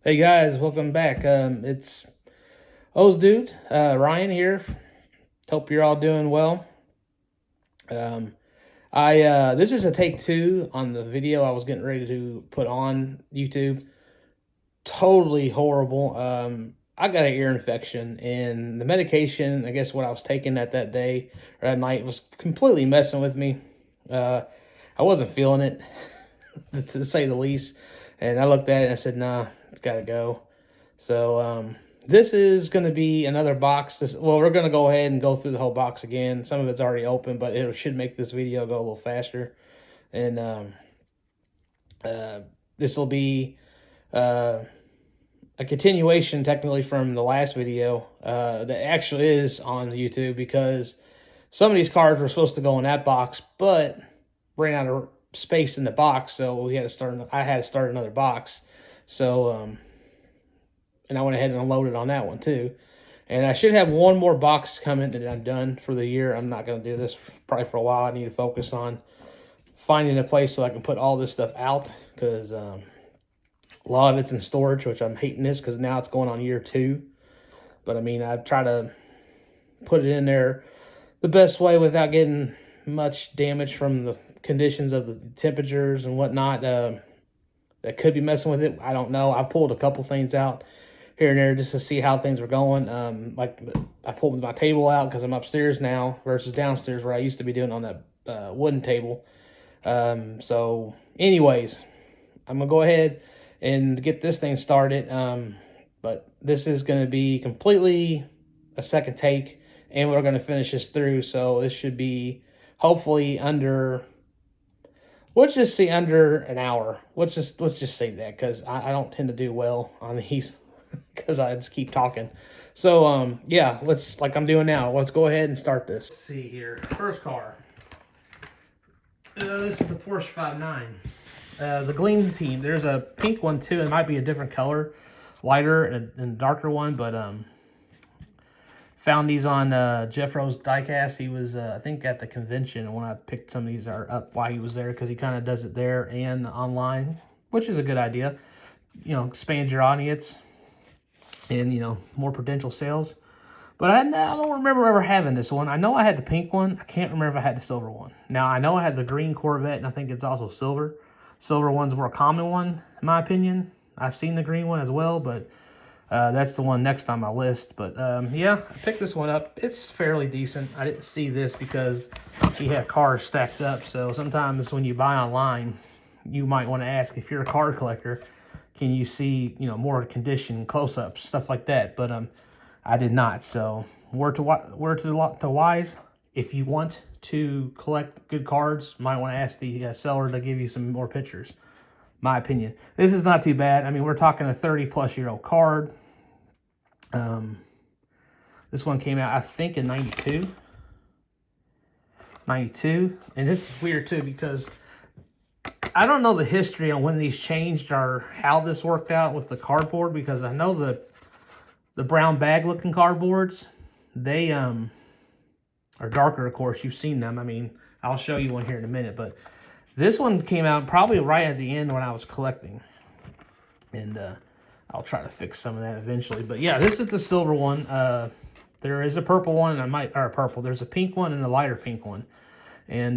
Hey guys, welcome back. It's O's dude, Ryan here. Hope you're all doing well. Um, I This is a take two on the video I was getting ready to put on YouTube. Totally horrible. I got an ear infection, and the medication, I guess what I was taking that day or that night, was completely messing with me. I wasn't feeling it, to say the least. And I looked at it and I said, "Nah, it's got to go." So this is going to be another box. Well, we're going to go ahead and go through the whole box again. Some of it's already open, but it should make this video go a little faster. And this will be a continuation, technically, from the last video that actually is on YouTube, because some of these cards were supposed to go in that box, but ran out of space in the box, so we had to start. I had to start another box. So and I went ahead and unloaded on that one too. And I should have one more box coming that I'm done for the year. I'm not going to do this probably for a while. I need to focus on finding a place so I can put all this stuff out, because a lot of it's in storage, which I'm hating this because now it's going on year 2. But I mean, I try to put it in there the best way without getting much damage from the conditions of the temperatures and whatnot that could be messing with it. I don't know. I've pulled a couple things out here and there just to see how things were going. Like I pulled my table out because I'm upstairs now versus downstairs where I used to be doing on that wooden table. So anyways, I'm going to go ahead and get this thing started. But this is going to be completely a second take, and we're going to finish this through. So this should be hopefully under, let's just say under an hour. Let's just say that, because I don't tend to do well on these because I just keep talking. So yeah, let's, like I'm doing now, let's go ahead and start this. Let's see here. First car. This is the Porsche 5.9. The Gleam team. There's a pink one too. It might be a different color, lighter and darker one, but found these on Jeffro's Diecast. He was, I think, at the convention when I picked some of these up while he was there, because he kind of does it there and online, which is a good idea. You know, expand your audience and, you know, more potential sales. But I don't remember ever having this one. I know I had the pink one. I can't remember if I had the silver one. Now, I know I had the green Corvette, and I think it's also silver. Silver one's a more common one, in my opinion. I've seen the green one as well, but that's the one next on my list. But yeah, I picked this one up. It's fairly decent. I didn't see this because he had cars stacked up. So sometimes when you buy online, you might want to ask, if you're a car collector, can you see, you know, more condition, close-ups, stuff like that. But I did not. So word to wise, if you want to collect good cards, might want to ask the seller to give you some more pictures. My opinion. This is not too bad. I mean, we're talking a 30-plus-year-old card. This one came out, I think, in 92. 92. And this is weird, too, because I don't know the history on when these changed or how this worked out with the cardboard, because I know the brown bag-looking cardboards, they are darker, of course. You've seen them. I mean, I'll show you one here in a minute, but this one came out probably right at the end when I was collecting. And I'll try to fix some of that eventually. But yeah, this is the silver one. There is a purple one, and there's a pink one and a lighter pink one. And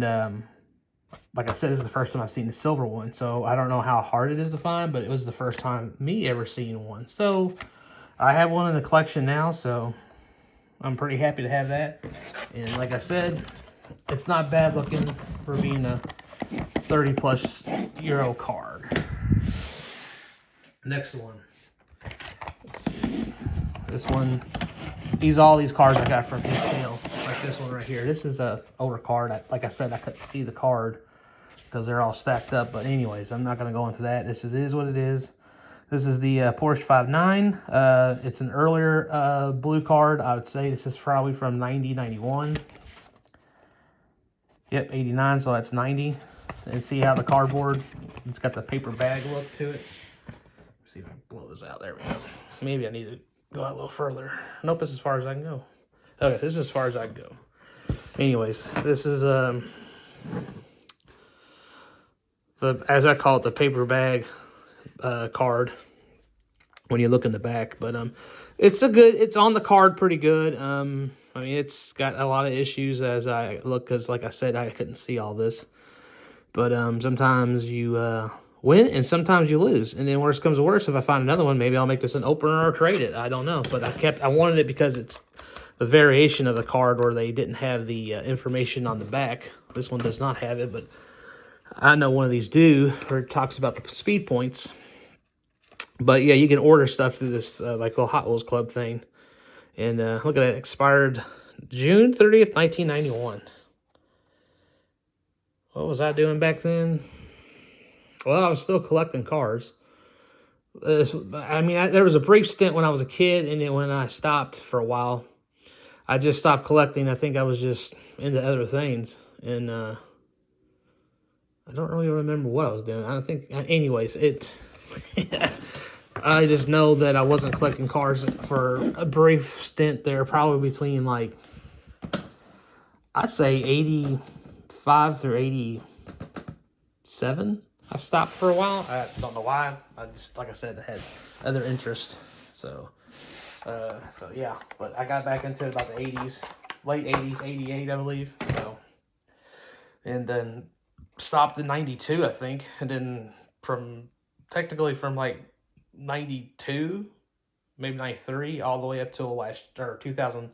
like I said, this is the first time I've seen the silver one. So I don't know how hard it is to find, but it was the first time me ever seeing one. So I have one in the collection now, so I'm pretty happy to have that. And like I said, it's not bad looking for being a 30-plus-year-old card. Next one. Let's see. This one, all these cards I got from his sale. Like this one right here. This is a older card. Like I said, I couldn't see the card because they're all stacked up. But anyways, I'm not going to go into that. This is what it is. This is the Porsche 5.9. It's an earlier blue card. I would say this is probably from 90, 91. Yep, 89, so that's 90. And see how the cardboard, it's got the paper bag look to it. Let's see if I can blow this out. There we go. Maybe I need to go out a little further. Nope, this is as far as I can go. Okay, this is as far as I can go. Anyways, this is, as I call it, the paper bag card. when you look in the back. But it's on the card pretty good. I mean, it's got a lot of issues as I look, because like I said, I couldn't see all this. But sometimes you win and sometimes you lose. And then worst comes to worst, if I find another one, maybe I'll make this an opener or trade it. I don't know. But I wanted it because it's the variation of the card where they didn't have the information on the back. This one does not have it, but I know one of these do, where it talks about the speed points. But yeah, you can order stuff through this like little Hot Wheels Club thing. And look at it, expired June 30th, 1991. What was I doing back then? Well, I was still collecting cars. I mean, there was a brief stint when I was a kid, and then when I stopped for a while, I just stopped collecting. I think I was just into other things. And I don't really remember what I was doing. I think, anyways, I just know that I wasn't collecting cars for a brief stint there, probably between, like, I'd say 85 through 87. I stopped for a while. I don't know why. I just, like I said, I had other interests. So yeah. But I got back into it about the 80s, late 80s, 88, I believe. So, and then stopped in 92, I think. And then technically from like 92, maybe 93, all the way up till 2000.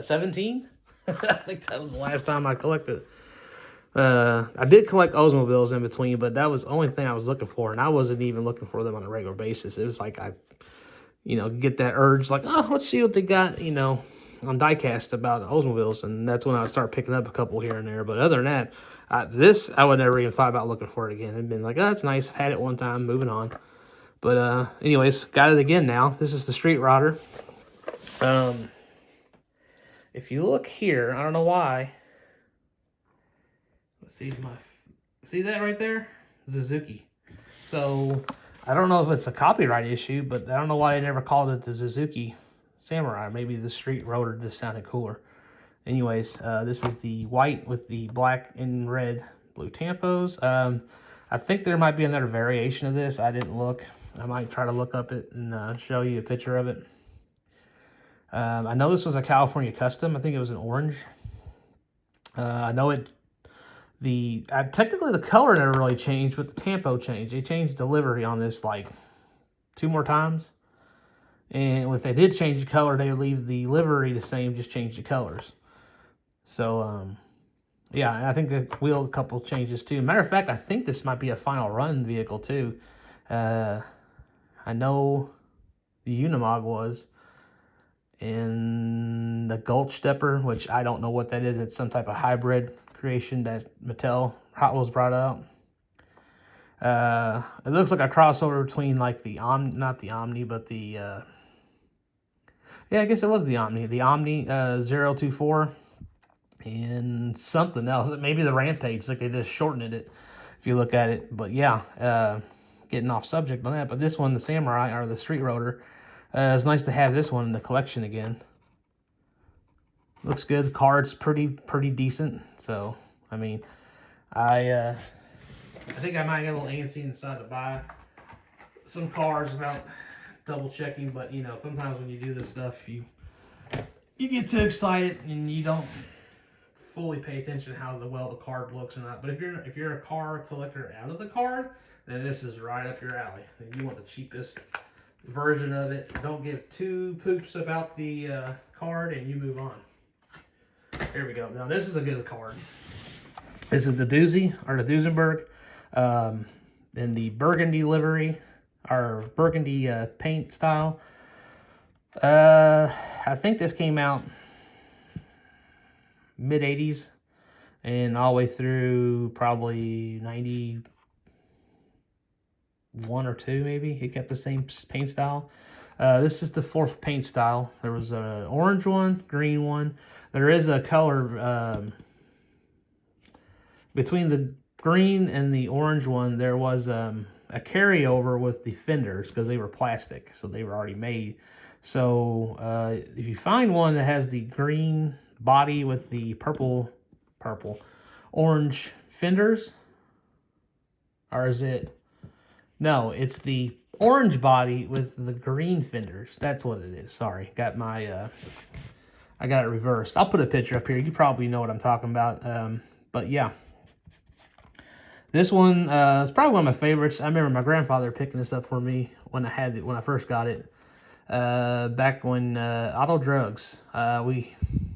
17. I think that was the last time I collected. I did collect Oldsmobiles in between, but that was the only thing I was looking for, and I wasn't even looking for them on a regular basis. It was like I get that urge, like, oh, let's see what they got, on Diecast about Oldsmobiles, and that's when I would start picking up a couple here and there. But other than that, I would never even thought about looking for it again. It'd been like, oh, that's nice. I've had it one time, moving on. But anyways, got it again now. This is the Street Rodder. If you look here, I don't know why. Let's see see that right there? Suzuki. So I don't know if it's a copyright issue, but I don't know why they never called it the Suzuki Samurai. Maybe the Street Rodder just sounded cooler. Anyways, this is the white with the black and red blue tampos. I think there might be another variation of this. I didn't look. I might try to look up it and show you a picture of it. I know this was a California custom. I think it was an orange. I know technically the color never really changed, but the tampo changed. They changed the livery on this like 2 more times. And if they did change the color, they would leave the livery the same, just change the colors. So, yeah, I think the wheel, a couple changes too. Matter of fact, I think this might be a final run vehicle too. I know the Unimog was. And the Gulch Stepper, which I don't know what that is. It's some type of hybrid creation that Hot Wheels brought out. It looks like a crossover between like not the Omni, but the, yeah, I guess it was the Omni. The Omni 024 and something else. Maybe the Rampage, like they just shortened it if you look at it. But yeah, getting off subject on that. But this one, the Samurai, or the Street Rodder, it's nice to have this one in the collection again. Looks good. The card's pretty decent. So, I mean, I think I might get a little antsy inside to buy some cars without double checking. But sometimes when you do this stuff, you get too excited and you don't fully pay attention to how well the card looks or not. But if you're a car collector out of the card, then this is right up your alley. If you want the cheapest version of it, don't give 2 poops about the card, and you move on. Here we go. Now this is a good card. This is the Duesenberg, in the burgundy livery, or burgundy paint style. I think this came out mid 80s and all the way through probably 91 or 2 maybe. It kept the same paint style. This is the 4th paint style. There was an orange one, green one. There is a color between the green and the orange one. There was a carryover with the fenders because they were plastic, so they were already made. So if you find one that has the green body with the orange fenders, or is it No, it's the orange body with the green fenders. That's what it is. Sorry, got my I got it reversed. I'll put a picture up here. You probably know what I'm talking about. But yeah, this one is probably one of my favorites. I remember my grandfather picking this up for me when when I first got it. Back when Auto Drugs,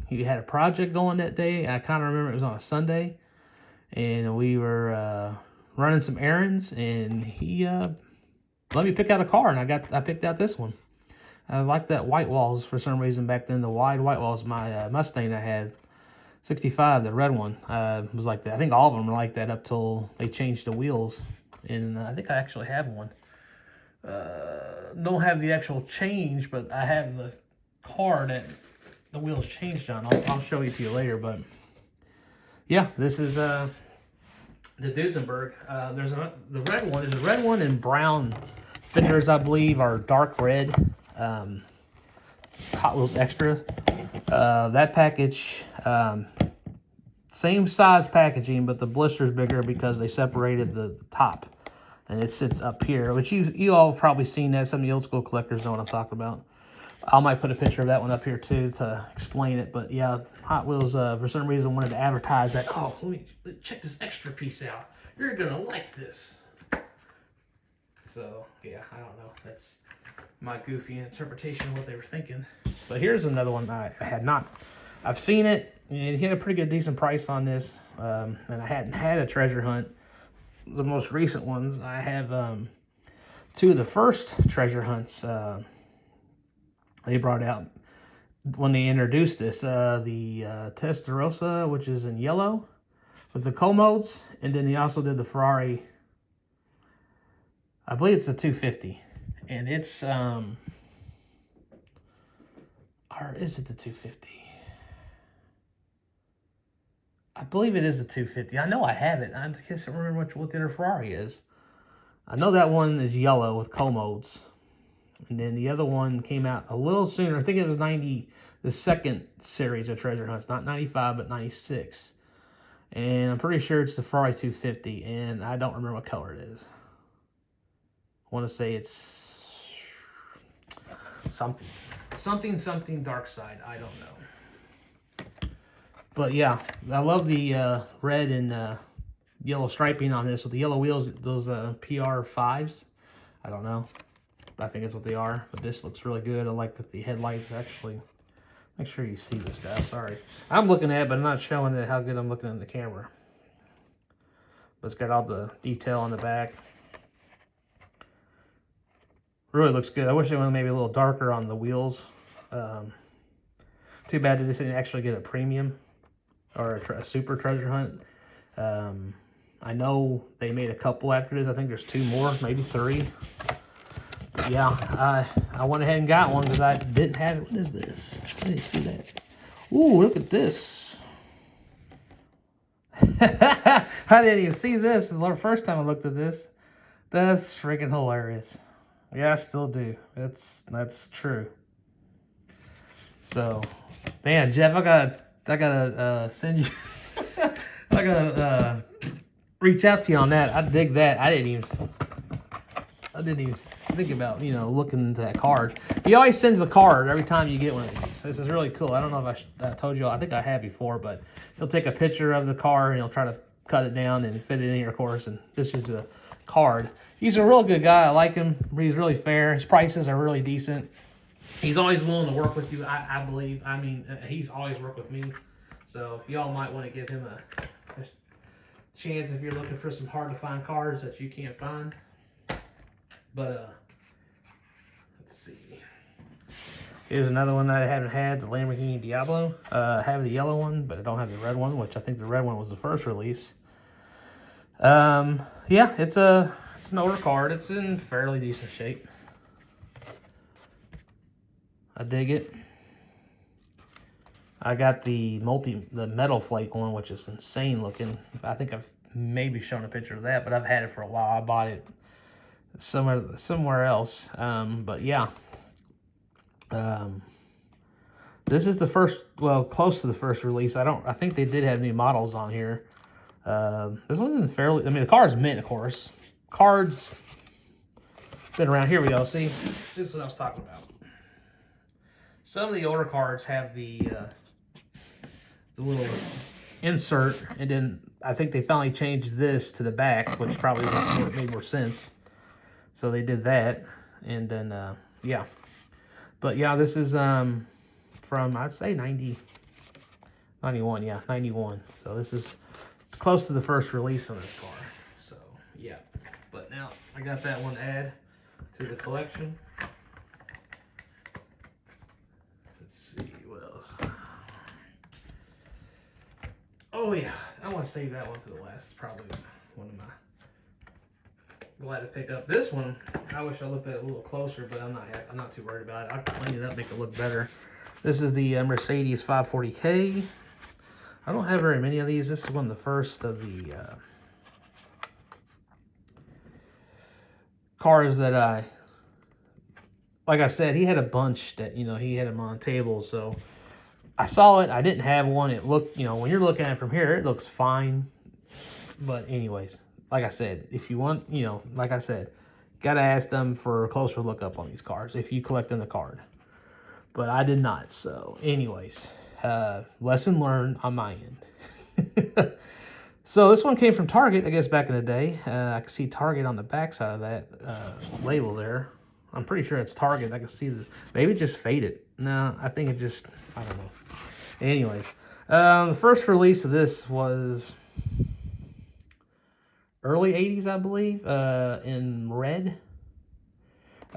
he had a project going that day. I kind of remember it was on a Sunday, and we were running some errands, and he let me pick out a car, and I picked out this one. I like that white walls for some reason back then. The wide white walls. My Mustang I had, 65, the red one, was like that. I think all of them were like that up till they changed the wheels, and I think I actually have one. Don't have the actual change, but I have the car that the wheels changed on. I'll show it to you later, but yeah, this is the Duesenberg. There's the red one. There's a red one and brown fenders, I believe, are dark red. Hot Wheels Extra. That package, same size packaging, but the blister's bigger because they separated the top. And it sits up here, which you all have probably seen that. Some of the old school collectors know what I'm talking about. I might put a picture of that one up here too to explain it. But yeah, Hot Wheels for some reason wanted to advertise that. Oh, let me check this extra piece out. You're gonna like this. So yeah, I don't know. That's my goofy interpretation of what they were thinking. But here's another one I had not. I've seen it, and he had a pretty good, decent price on this. And I hadn't had a treasure hunt. The most recent ones, I have two of the first treasure hunts they brought out when they introduced this. The Testarossa, which is in yellow with the commodes, and then he also did the Ferrari. I believe it's the 250, and it's or is it the 250? I believe it is the 250. I know I have it. I just can't remember what the other Ferrari is. I know that one is yellow with commodes. And then the other one came out a little sooner. I think it was the second series of treasure hunts. Not 95, but 96. And I'm pretty sure it's the Ferrari 250. And I don't remember what color it is. I want to say it's something dark side. I don't know. But yeah, I love the red and yellow striping on this with the yellow wheels, those PR5s. I don't know. I think that's what they are. But this looks really good. I like that the headlights actually. Make sure you see this guy. Sorry. I'm looking at it, but I'm not showing it how good I'm looking in the camera. But it's got all the detail on the back. Really looks good. I wish it was maybe a little darker on the wheels. Too bad that this didn't actually get a premium or a super treasure hunt. I know they made a couple after this. I think there's 2 more, maybe 3. But yeah, I went ahead and got one because I didn't have it. What is this? I didn't see that. Ooh, look at this. I didn't even see this the first time I looked at this. That's freaking hilarious. Yeah, I still do. That's true. So, man, Jeff, I gotta send you. I gotta reach out to you on that. I dig that. I didn't even think about looking into that card. He always sends the card every time you get one of these. This is really cool. I don't know if I told you. I think I have before, but he'll take a picture of the car and he'll try to cut it down and fit it in here, of course. And this is a card. He's a real good guy. I like him. He's really fair. His prices are really decent. He's always willing to work with you, I believe. I mean, he's always worked with me. So y'all might want to give him a chance if you're looking for some hard-to-find cars that you can't find. But, let's see. Here's another one that I haven't had, the Lamborghini Diablo. I have the yellow one, but I don't have the red one, which I think the red one was the first release. Yeah, it's an older card. It's in fairly decent shape. I dig it. I got the metal flake one, which is insane looking. I think I've maybe shown a picture of that, but I've had it for a while. I bought it somewhere else. But yeah. This is the first, well, close to the first release. I think they did have new models on here. This one's in fairly, I mean, the car is mint, of course. Cards, been around. Here we go. See, this is what I was talking about. Some of the older cars have the little insert, and then I think they finally changed this to the back, which probably made more sense. So they did that, and then yeah. But yeah, this is from, I'd say 91, yeah, 91. So this is close to the first release on this car. So yeah, but now I got that one to add to the collection. Let's see what else. Oh yeah, I want to save that one to the last. It's probably one of my, glad to pick up this one. I wish I looked at it a little closer, but I'm not too worried about it. I'll clean it up, make it look better. This is the Mercedes 540K. I don't have very many of these. This is one of the first of the cars that like I said, he had a bunch that, he had them on a table. So I saw it. I didn't have one. It looked, when you're looking at it from here, it looks fine. But anyways, like I said, if you want, like I said, gotta ask them for a closer look up on these cars if you collect in the card. But I did not. So anyways, lesson learned on my end. So this one came from Target, I guess, back in the day. I can see Target on the back side of that label there. I'm pretty sure it's Target. I can see maybe it just faded. No, I think it just, I don't know. Anyways, the first release of this was early 80s, I believe, in red.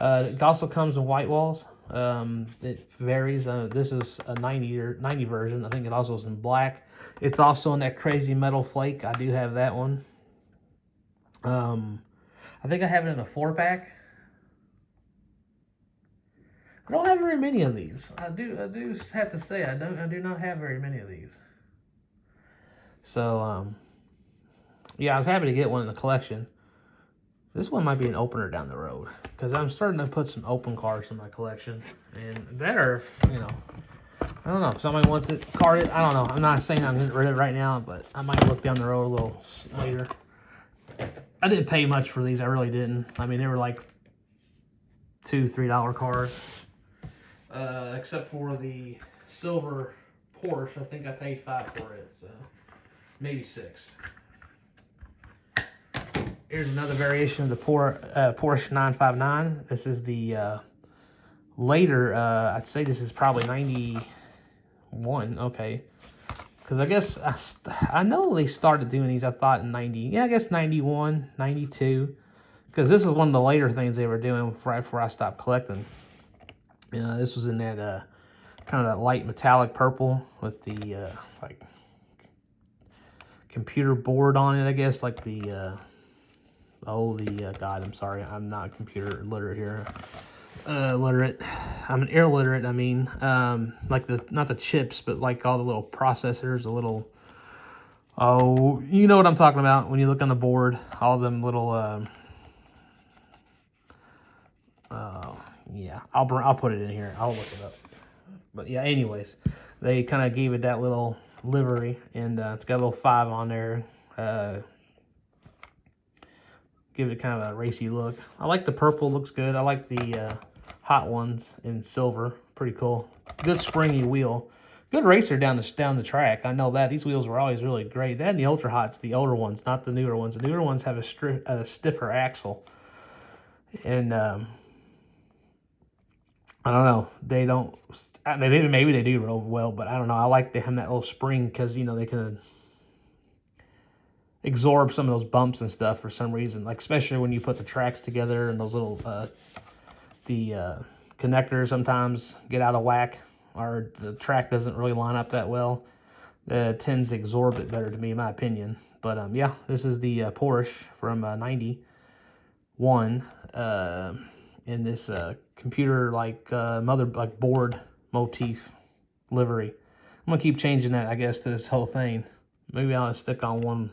It also comes in white walls. It varies. This is a 90 version. I think it also is in black. It's also in that crazy metal flake. I do have that one. I think I have it in a 4-pack. I don't have very many of these. I do have to say I do not have very many of these. So yeah, I was happy to get one in the collection. This one might be an opener down the road, because I'm starting to put some open cars in my collection. And better, I don't know, if somebody wants it carded, I don't know. I'm not saying I'm getting rid of it right now, but I might look down the road a little later. I didn't pay much for these, I really didn't. I mean, they were like $2, $3 cars. Except for the silver Porsche, I think I paid $5 for it, so maybe $6. Here's another variation of the Porsche 959. This is the later, I'd say this is probably 91, okay. Because I guess, I know they started doing these, I thought in 90, yeah, I guess 91, 92. Because this was one of the later things they were doing right before I stopped collecting. This was in that kind of that light metallic purple with the like computer board on it, I guess, like the God, I'm sorry, I'm not computer literate here. Literate, I'm an illiterate. I mean, like not the chips, but like all the little processors, the little, oh, you know what I'm talking about when you look on the board, all of them little. Yeah, I'll put it in here. I'll look it up. But yeah, anyways, they kind of gave it that little livery, and it's got a little 5 on there. Give it kind of a racy look. I like the purple, looks good. I like the hot ones in silver, pretty cool. Good springy wheel. Good racer down the track. I know that. These wheels were always really great. They had the Ultra Hots, the older ones, not the newer ones. The newer ones have a stiffer axle. And I don't know. They don't. Maybe they do real well, but I don't know. I like them that little spring because they can absorb some of those bumps and stuff for some reason. Like especially when you put the tracks together and those little the connectors sometimes get out of whack or the track doesn't really line up that well. It tends to absorb it better to me, in my opinion. But yeah, this is the Porsche from 91. In this computer board motif livery. I'm gonna keep changing that, I guess, to this whole thing. Maybe I'll stick on one,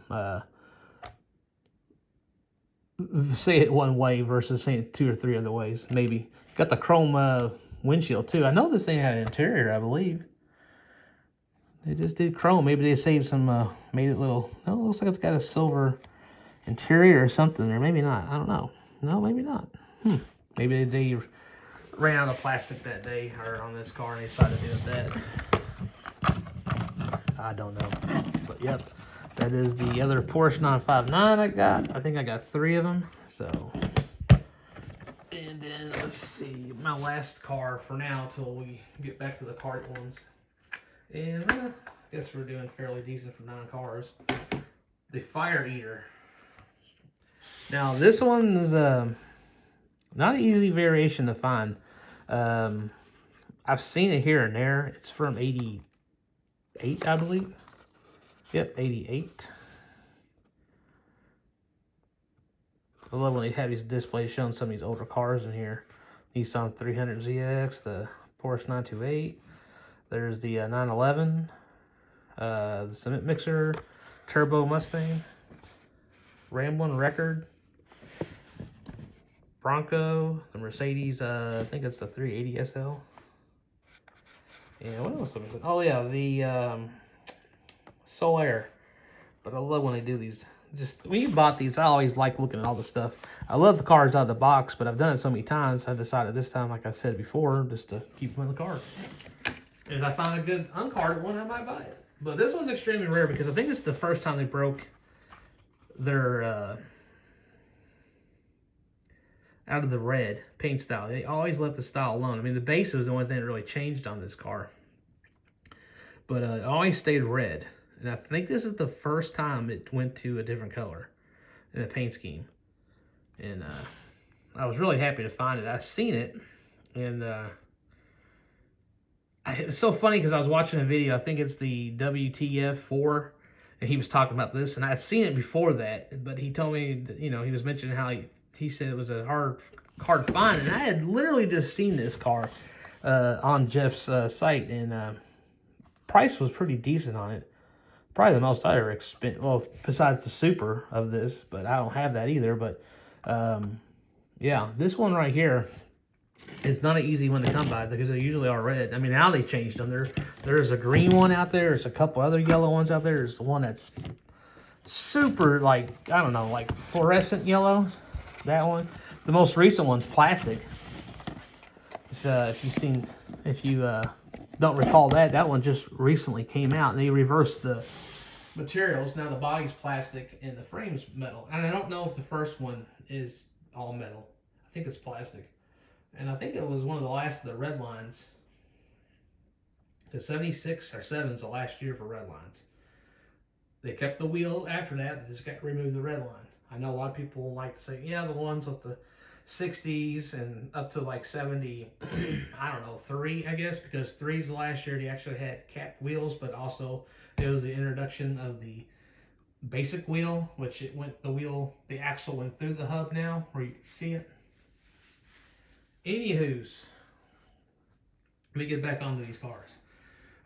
say it one way versus saying it 2 or 3 other ways. Maybe got the chrome windshield too. I know this thing had an interior, I believe. They just did chrome. Maybe they saved some, made it little. No, it looks like it's got a silver interior or something, or maybe not. I don't know. No, maybe not. Maybe they ran out of plastic that day or on this car and they decided to do that. I don't know. But yep, that is the other Porsche 959 I got. I think I got 3 of them. So, and then let's see, my last car for now till we get back to the part ones. And I guess we're doing fairly decent for 9 cars. The Fire Eater. Now this one is not an easy variation to find. I've seen it here and there. It's from 88, I believe. Yep, 88. I love when they have these displays showing some of these older cars in here. Nissan 300ZX, the Porsche 928. There's the 911, the cement mixer, turbo Mustang, Ramblin' Record, Bronco, the Mercedes, I think it's the 380 SL. And what else was it? Oh yeah, the Solar. But I love when they do these. Just when you bought these, I always like looking at all the stuff. I love the cars out of the box, but I've done it so many times. I decided this time, like I said before, just to keep them in the car. And if I find a good uncarded one, I might buy it. But this one's extremely rare because I think it's the first time they broke their out of the red paint style. They always left the style alone. I mean, the base was the only thing that really changed on this car. But it always stayed red. And I think this is the first time it went to a different color in the paint scheme. And I was really happy to find it. I've seen it. And it's so funny because I was watching a video. I think it's the WTF4. And he was talking about this. And I had seen it before that. But he told me that, you know, he was mentioning how he said it was a hard to find. And I had literally just seen this car on Jeff's site. And price was pretty decent on it. Probably the most I ever spent, well, besides the Super of this, but I don't have that either. But yeah, this one right here is not an easy one to come by because they usually are red. I mean, now they changed them. There's a green one out there. There's a couple other yellow ones out there. There's the one that's super, like, I don't know, like fluorescent yellow. That one. The most recent one's plastic. If you don't recall that one just recently came out, and they reversed the materials. Now the body's plastic and the frame's metal. And I don't know if the first one is all metal. I think it's plastic. And I think it was one of the last of the red lines. The 76 or 7's the last year for red lines. They kept the wheel after that. They just got removed the red line. I know a lot of people like to say, yeah, the ones with the 60s and up to like 70, I don't know, 3, I guess, because 3's the last year they actually had capped wheels, but also it was the introduction of the basic wheel, which the axle went through the hub now, where you can see it. Anywho's, let me get back onto these cars.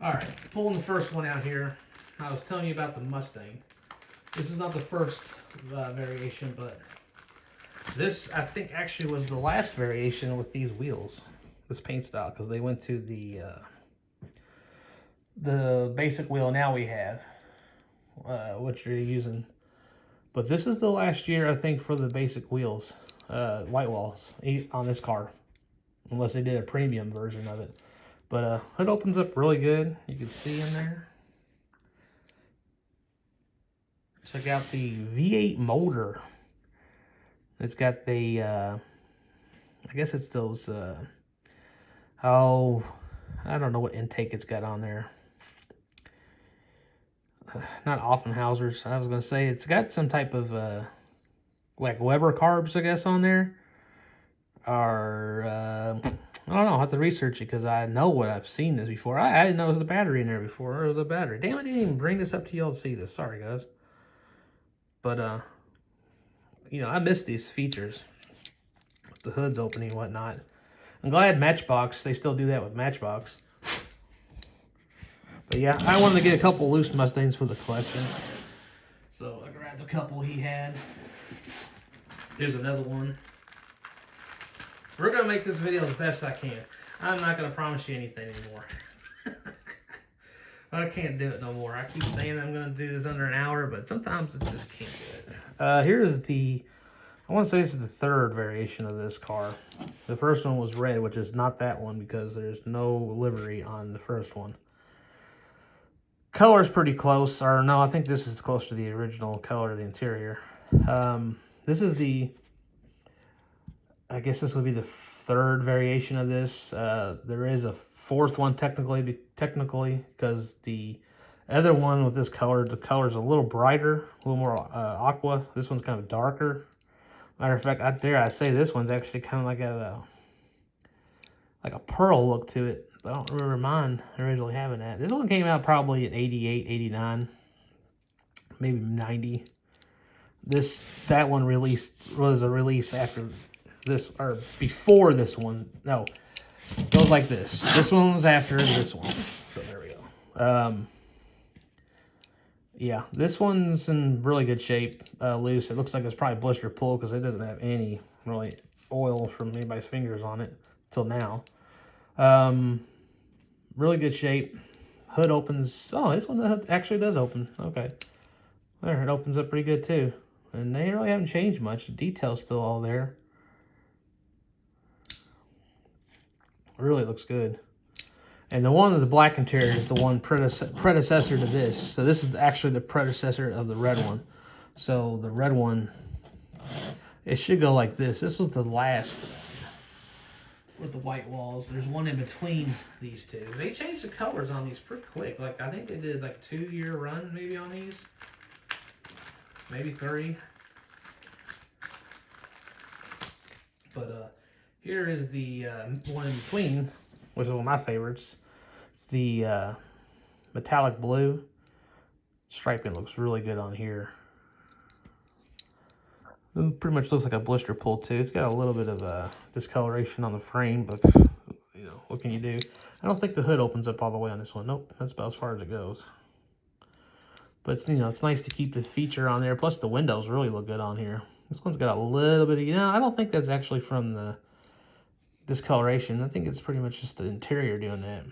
All right, pulling the first one out here. I was telling you about the Mustang. This is not the first variation, but this, I think, actually was the last variation with these wheels, this paint style, because they went to the basic wheel now we have, what you're using. But this is the last year, I think, for the basic wheels, white walls on this car, unless they did a premium version of it. But it opens up really good. You can see in there. Check out the V8 motor. It's got the, I guess it's those, I don't know what intake it's got on there. Not Offenhausers. I was going to say it's got some type of, like Weber carbs, I guess, on there. Or, I don't know. I'll have to research it because I know what I've seen this before. I didn't know there was a battery in there before. Or was a battery. Damn, I didn't even bring this up to y'all to see this. Sorry, guys. But, you know, I miss these features. The hood's opening and whatnot. I'm glad Matchbox, they still do that with Matchbox. But yeah, I wanted to get a couple loose Mustangs for the collection. So I grabbed a couple he had. Here's another one. We're going to make this video the best I can. I'm not going to promise you anything anymore. I can't do it no more. I keep saying I'm going to do this under an hour, but sometimes I just can't do it. Here's the, I I want to say this is the third variation of this car. The first one was red, which is not that one because there's no livery on the first one. Color's pretty close, or no, I think this is close to the original color of the interior. This is the, I guess this would be the third variation of this. There is a fourth one technically, because the other one with this color, the color's a little brighter, a little more aqua. This one's kind of darker. Matter of fact, I say this one's actually kind of like a pearl look to it. I don't remember mine originally having that. This one came out probably at 88, 89, maybe 90. That one was a release after this, or before this one. No, it goes like this. This one was after this one. So there we go. Yeah, this one's in really good shape, loose. It looks like it's probably blister pull because it doesn't have any really oil from anybody's fingers on it till now. Really good shape. Hood opens. Oh, this one actually does open. Okay. There, it opens up pretty good too. And they really haven't changed much. The detail's still all there. It really looks good. And the one with the black interior is the one predecessor to this. So this is actually the predecessor of the red one. So the red one, it should go like this. This was the last with the white walls. There's one in between these two. They changed the colors on these pretty quick. Like, I think they did like a 2-year run maybe on these. Maybe 3. But here is the one in between, which is one of my favorites. It's the metallic blue. Striping looks really good on here. It pretty much looks like a blister pull too. It's got a little bit of discoloration on the frame, but you know, what can you do? I don't think the hood opens up all the way on this one. Nope, that's about as far as it goes. But it's, you know, it's nice to keep the feature on there. Plus the windows really look good on here. This one's got a little bit of, you know, I don't think that's actually from the discoloration. I think it's pretty much just the interior doing that.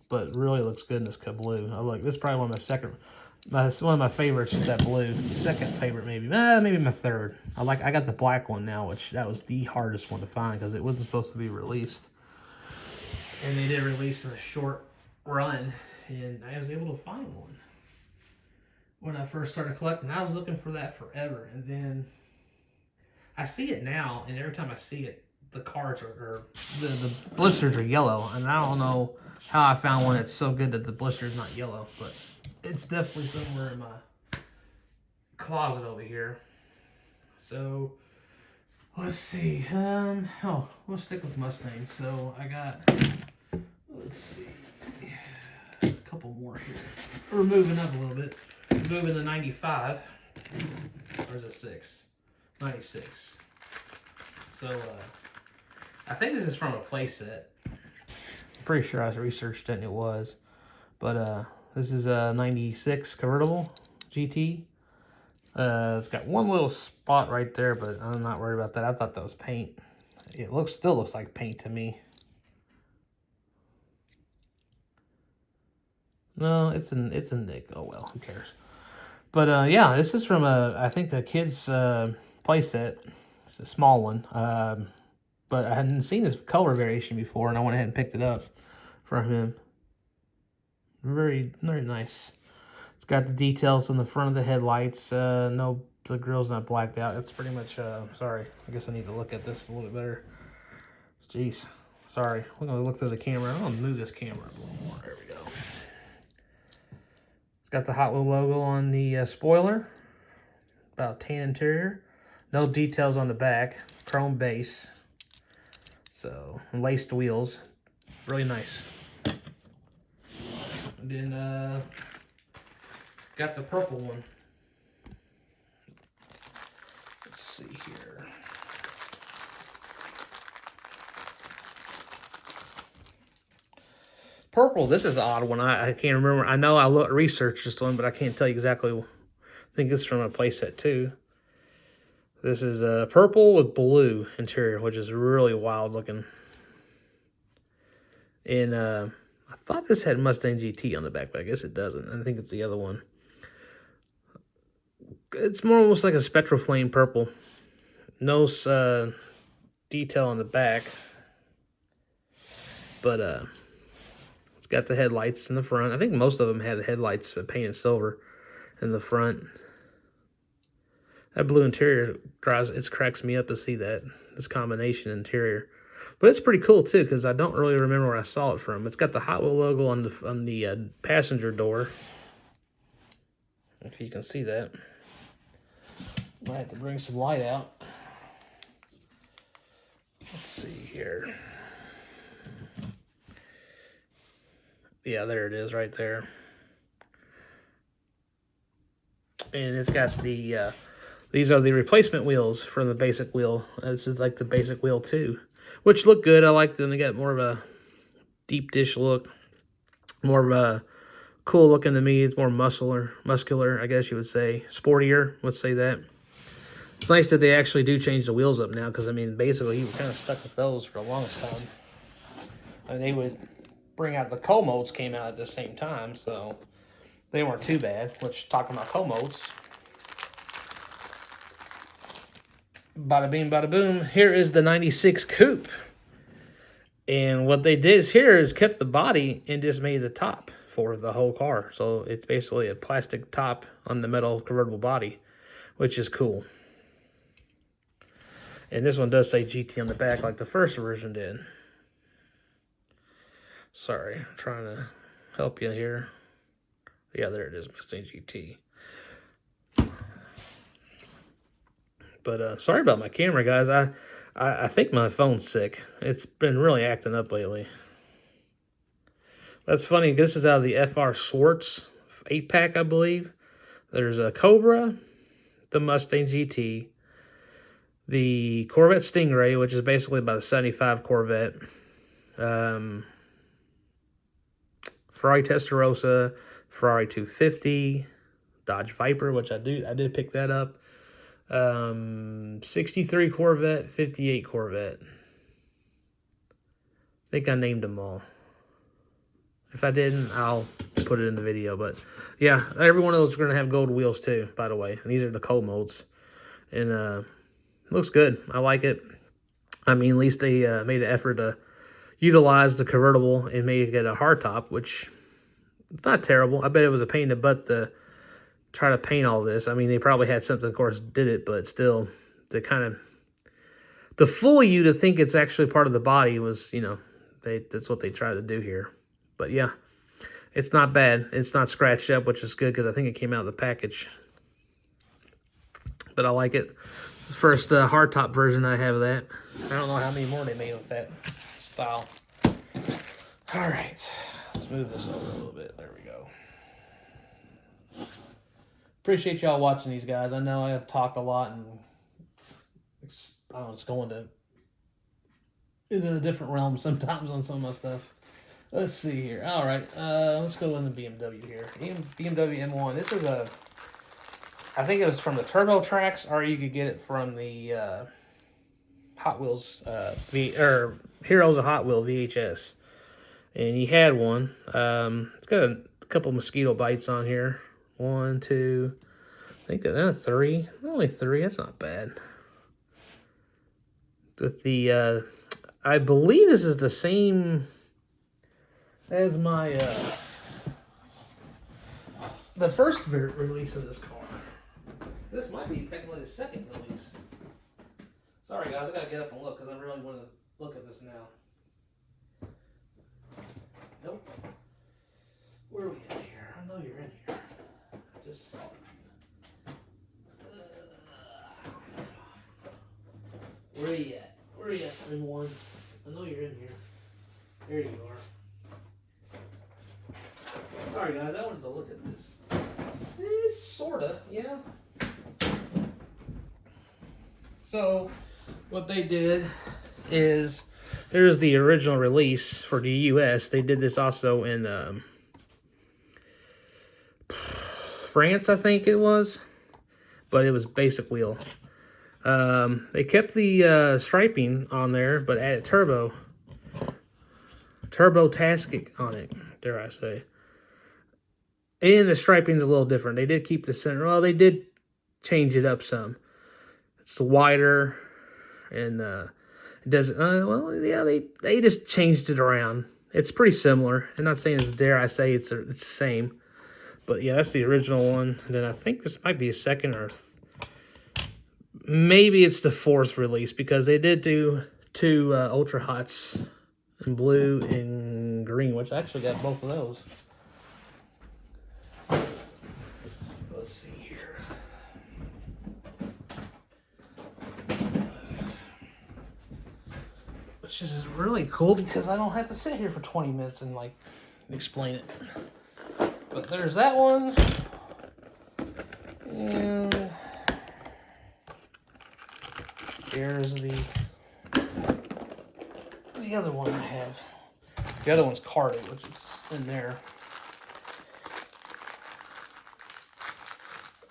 But really looks good in this blue. Oh, look, this is probably one of my favorites is that blue. Second favorite maybe. Maybe my third. I got the black one now, which that was the hardest one to find because it wasn't supposed to be released. And they did release in a short run, and I was able to find one. When I first started collecting, I was looking for that forever, and then I see it now, and every time I see it, the cards the blisters are yellow, and I don't know how I found one that's so good that the blister is not yellow, but it's definitely somewhere in my closet over here. So let's see. We'll stick with Mustangs. So I got, let's see, a couple more here. We're moving up a little bit. We're moving to 95. Or is it 6? 96. So I think this is from a playset. I'm pretty sure I researched it and it was. But this is a 96 convertible GT. It's got one little spot right there, but I'm not worried about that. I thought that was paint. It still looks like paint to me. No, it's a nick. Oh well, who cares? But yeah, this is from I think a kid's playset. It's a small one. But I hadn't seen this color variation before, and I went ahead and picked it up from him. Very, very nice. It's got the details on the front of the headlights. No, the grill's not blacked out. It's pretty much, sorry. I guess I need to look at this a little bit better. Jeez. Sorry. We're going to look through the camera. I'm going to move this camera a little more. There we go. It's got the Hot Wheel logo on the spoiler. About tan interior. No details on the back. Chrome base. So, laced wheels. Really nice. And then, got the purple one. Let's see here. Purple, this is the odd one. I can't remember. I know I researched this one, but I can't tell you exactly. I think it's from a playset too. This is purple with blue interior, which is really wild looking. And I thought this had Mustang GT on the back, but I guess it doesn't. I think it's the other one. It's more almost like a spectral flame purple. No detail on the back. But it's got the headlights in the front. I think most of them have the headlights painted silver in the front. That blue interior cracks me up to see that, this combination interior. But it's pretty cool too, because I don't really remember where I saw it from. It's got the Hot Wheel logo on the passenger door. If you can see that. Might have to bring some light out. Let's see here. Yeah, there it is right there. And it's got the, these are the replacement wheels from the basic wheel. This is like the basic wheel too, which look good. I like them. They got more of a deep dish look, more of a cool looking to me. It's more muscular, I guess you would say. Sportier, let's say that. It's nice that they actually do change the wheels up now, because I mean, basically, you were kind of stuck with those for the longest time. And they would bring out the co-modes came out at the same time, so they weren't too bad. Which, talking about co-modes, bada bing, bada boom. Here is the 96 Coupe. And what they did here is kept the body and just made the top for the whole car. So it's basically a plastic top on the metal convertible body, which is cool. And this one does say GT on the back like the first version did. Sorry, I'm trying to help you here. Yeah, there it is, Mustang GT. But sorry about my camera, guys. I think my phone's sick. It's been really acting up lately. That's funny. This is out of the FR Schwartz 8-pack, I believe. There's a Cobra, the Mustang GT, the Corvette Stingray, which is basically about a 75 Corvette, Ferrari Testarossa, Ferrari 250, Dodge Viper, which I did pick that up, 63 Corvette, 58 Corvette. I think I named them all. If I didn't, I'll put it in the video. But yeah, every one of those are going to have gold wheels too, by the way. And these are the cold modes. And looks good. I like it. I mean, at least they made an effort to utilize the convertible and make it a hardtop, which it's not terrible. I bet it was a pain in the butt to try to paint all this. I mean, they probably had something, of course, did it, but still, to fool you to think it's actually part of the body was, you know, that's what they tried to do here. But yeah, it's not bad. It's not scratched up, which is good because I think it came out of the package. But I like it. First hardtop version I have of that. I don't know how many more they made with that style. All right, let's move this over a little bit. There we go. Appreciate y'all watching these, guys. I know I talk a lot and I don't know, it's going into a different realm sometimes on some of my stuff. Let's see here. All right, let's go in the BMW here. BMW M1. This is I think it was from the Turbo Tracks, or you could get it from the Hot Wheels, Heroes of Hot Wheel VHS. And he had one. It's got a couple mosquito bites on here. 1, 2, I think 3. Only 3. That's not bad. With the, I believe this is the same as my the first release of this car. This might be technically the second release. Sorry guys, I gotta get up and look because I really want to look at this now. Nope. Where are we at here? I know you're in here. I just saw it. Where are you at? Where are you at, M1? I know you're in here. There you are. Sorry guys, I wanted to look at this. It's sorta, yeah. So, what they did is, here's the original release for the US. They did this also in France, I think it was. But it was basic wheel. They kept the striping on there, but added turbo tasking on it, dare I say. And the striping's a little different. They did keep the center. Well, they did change it up some. It's wider, and it doesn't. Well, yeah, they just changed it around. It's pretty similar. I'm not saying it's, dare I say, it's the same, but yeah, that's the original one. And then I think this might be a second or maybe it's the 4th release, because they did do 2 Ultra Hots in blue and green, which I actually got both of those. Let's see here. Which is really cool because I don't have to sit here for 20 minutes and like explain it. But there's that one. And here's the other one I have. The other one's carded, which is in there.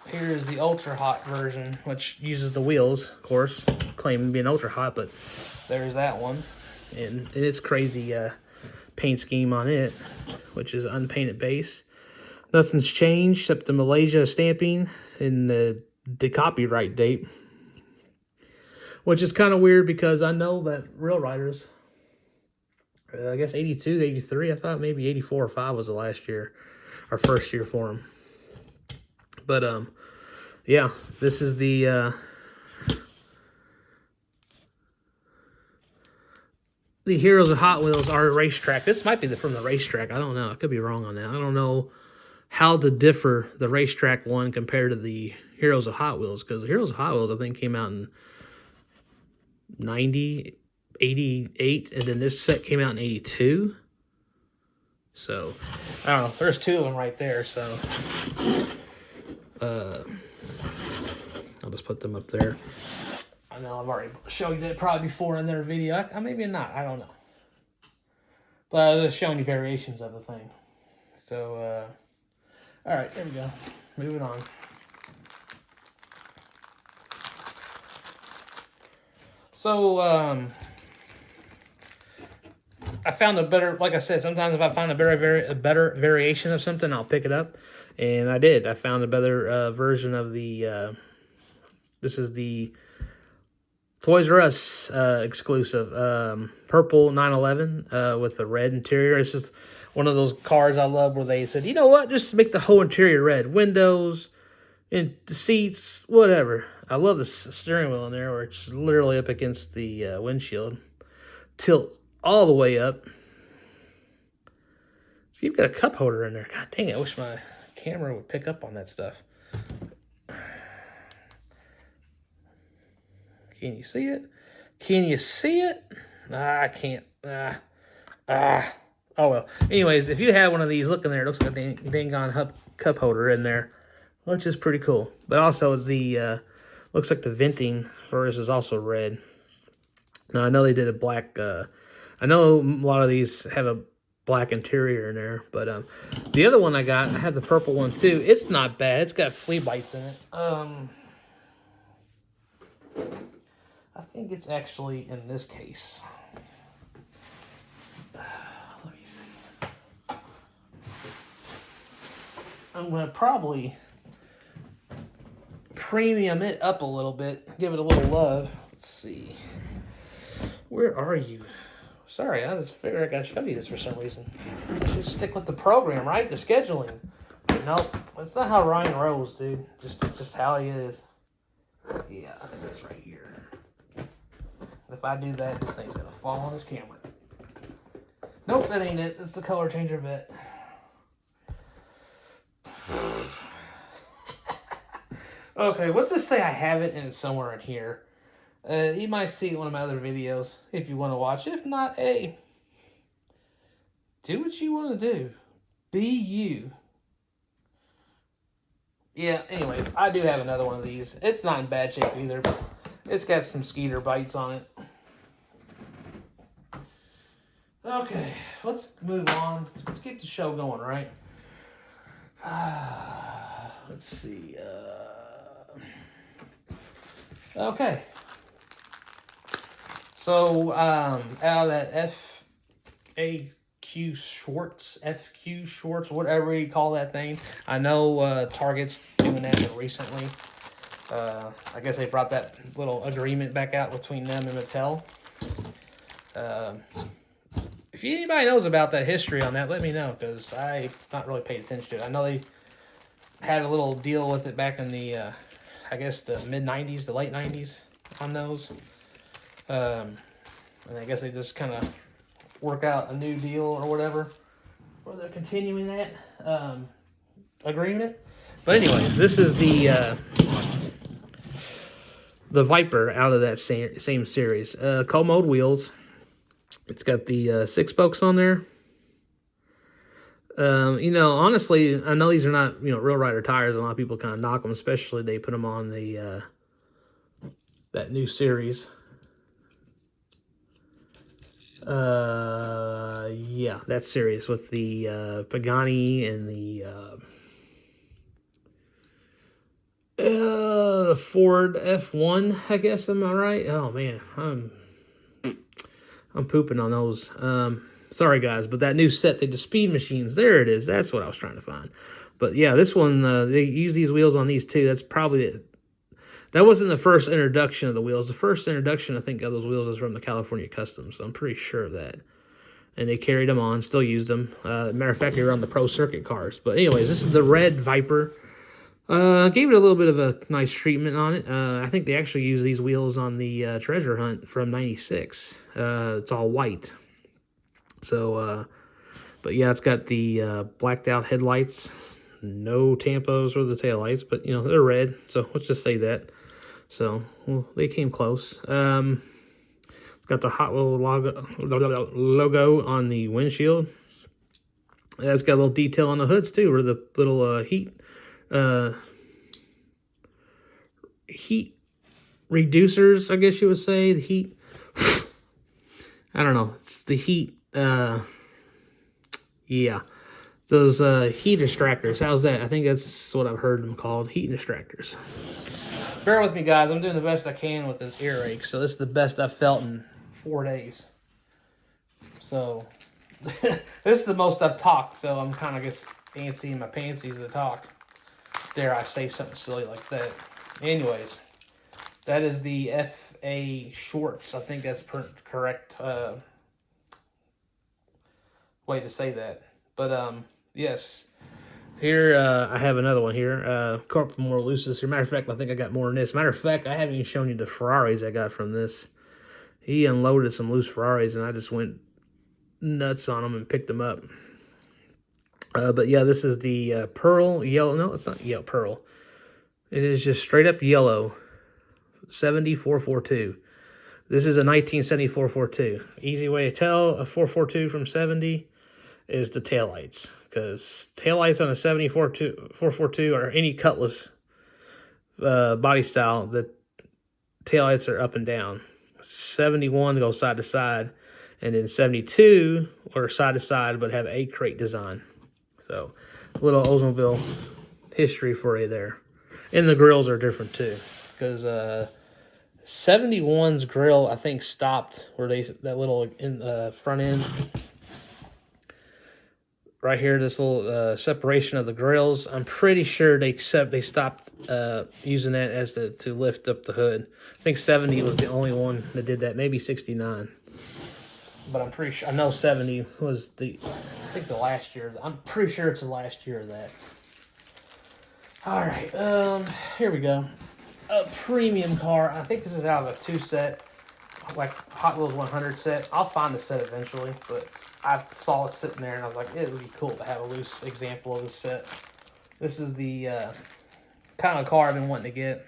Here's the Ultra Hot version, which uses the wheels, of course, claiming to be an Ultra Hot, but there's that one. And it's crazy paint scheme on it, which is unpainted base. Nothing's changed except the Malaysia stamping and the copyright date, which is kind of weird because I know that Real Riders, I guess 82, 83, I thought maybe 84 or 5 was the last year, our first year for them. But yeah, this is the Heroes of Hot Wheels are racetrack. This might be from the racetrack. I don't know. I could be wrong on that. I don't know how to differ the racetrack one compared to the Heroes of Hot Wheels, because the Heroes of Hot Wheels I think came out in 90, 88, and then this set came out in 82. So I don't know. There's 2 of them right there. So I'll just put them up there. I know I've already showed you that probably before in their video. Maybe not. I don't know. But I was just showing you variations of the thing. So, all right, there we go. Moving on. So, I found a better, like I said, sometimes if I find a better variation of something, I'll pick it up. And I did. I found a better version of the, this is the Toys R Us exclusive, purple 911 with the red interior. It's just one of those cars I love where they said, you know what, just make the whole interior red. Windows, and the seats, whatever. I love the steering wheel in there where it's literally up against the windshield. Tilt all the way up. So you've got a cup holder in there. God dang it, I wish my camera would pick up on that stuff. Can you see it? Can you see it? I can't. Oh, well. Anyways, if you have one of these, look in there. It looks like a dang on cup holder in there, which is pretty cool. But also, the looks like the venting for this is also red. Now, I know they did a black. I know a lot of these have a black interior in there. But the other one I got, I had the purple one too. It's not bad. It's got flea bites in it. I think it's actually in this case. Let me see. I'm going to probably premium it up a little bit, give it a little love. Let's see. Where are you? Sorry, I just figured I got to show you this for some reason. I should stick with the program, right? The scheduling. But nope, that's not how Ryan rolls, dude. Just how he is. Yeah, I think it's right here. If I do that, this thing's gonna fall on this camera. Nope, that ain't it. It's the color changer bit. Okay, let's just say I have it and it's somewhere in here. You might see it in one of my other videos if you want to watch. If not, hey, do what you want to do. Be you. Yeah, anyways, I do have another one of these. It's not in bad shape either, but it's got some skeeter bites on it. Okay, let's move on. Let's keep the show going, right? Let's see. Okay. So, out of that FQ Schwartz, whatever you call that thing. I know Target's doing that recently. I guess they brought that little agreement back out between them and Mattel. If anybody knows about that history on that, let me know, because I not really paid attention to it. I know they had a little deal with it back in the, I guess the mid-90s, the late 90s on those. And I guess they just kind of work out a new deal or whatever, where they're continuing that agreement. But anyways, this is the Viper out of that same series. Co-mode wheels. It's got the 6 spokes on there. You know, honestly, I know these are not, you know, real rider tires. A lot of people kind of knock them, especially they put them on the that new series. Yeah, that series with the Pagani and the Ford F1, I guess. Am I right? Oh man, I'm pooping on those. Sorry guys, but that new set, the Speed Machines, there it is. That's what I was trying to find. But yeah, this one, they use these wheels on these too. That's probably it. That wasn't the first introduction of the wheels. The first introduction, I think, of those wheels was from the California Customs. So I'm pretty sure of that. And they carried them on, still used them. Matter of fact, they were on the Pro Circuit cars. But anyways, this is the red Viper. Gave it a little bit of a nice treatment on it. I think they actually used these wheels on the Treasure Hunt from '96. It's all white. So, but yeah, it's got the blacked out headlights. No tampos or the taillights, but, you know, they're red. So let's just say that. So, well, they came close. Got the Hot Wheel logo on the windshield. It's got a little detail on the hoods, too, where the little heat reducers, I guess you would say. The heat, I don't know. It's the heat, yeah. Those heat extractors. How's that? I think that's what I've heard them called, heat extractors. Bear with me, guys. I'm doing the best I can with this earache. So this is the best I've felt in 4 days. So this is the most I've talked. So I'm kind of just fancying my pansies to talk. Dare I say something silly like that. Anyways, that is the FA Shorts. I think that's correct way to say that. But yes. Here, I have another one here. A couple more looses here. Matter of fact, I think I got more than this. Matter of fact, I haven't even shown you the Ferraris I got from this. He unloaded some loose Ferraris, and I just went nuts on them and picked them up. But yeah, this is the pearl yellow. No, it's not yellow pearl. It is just straight up yellow. 70442. This is a 1974 442. Easy way to tell a 442 from 70 is the taillights. Because taillights on a 442 or any Cutlass body style, the taillights are up and down. 71 go side to side, and then 72 are side to side but have a crate design. So a little Oldsmobile history for you there. And the grills are different too, because 71's grill I think stopped where that little in front end. Right here, this little separation of the grills. I'm pretty sure they stopped using that as to lift up the hood. I think 70 was the only one that did that. Maybe 69, but I'm pretty sure. I know 70 was I think the last year. I'm pretty sure it's the last year of that. All right, here we go. A premium car. I think this is out of a 2-set, like Hot Wheels 100 set. I'll find the set eventually, but I saw it sitting there, and I was like, it would be cool to have a loose example of this set. This is the kind of car I've been wanting to get.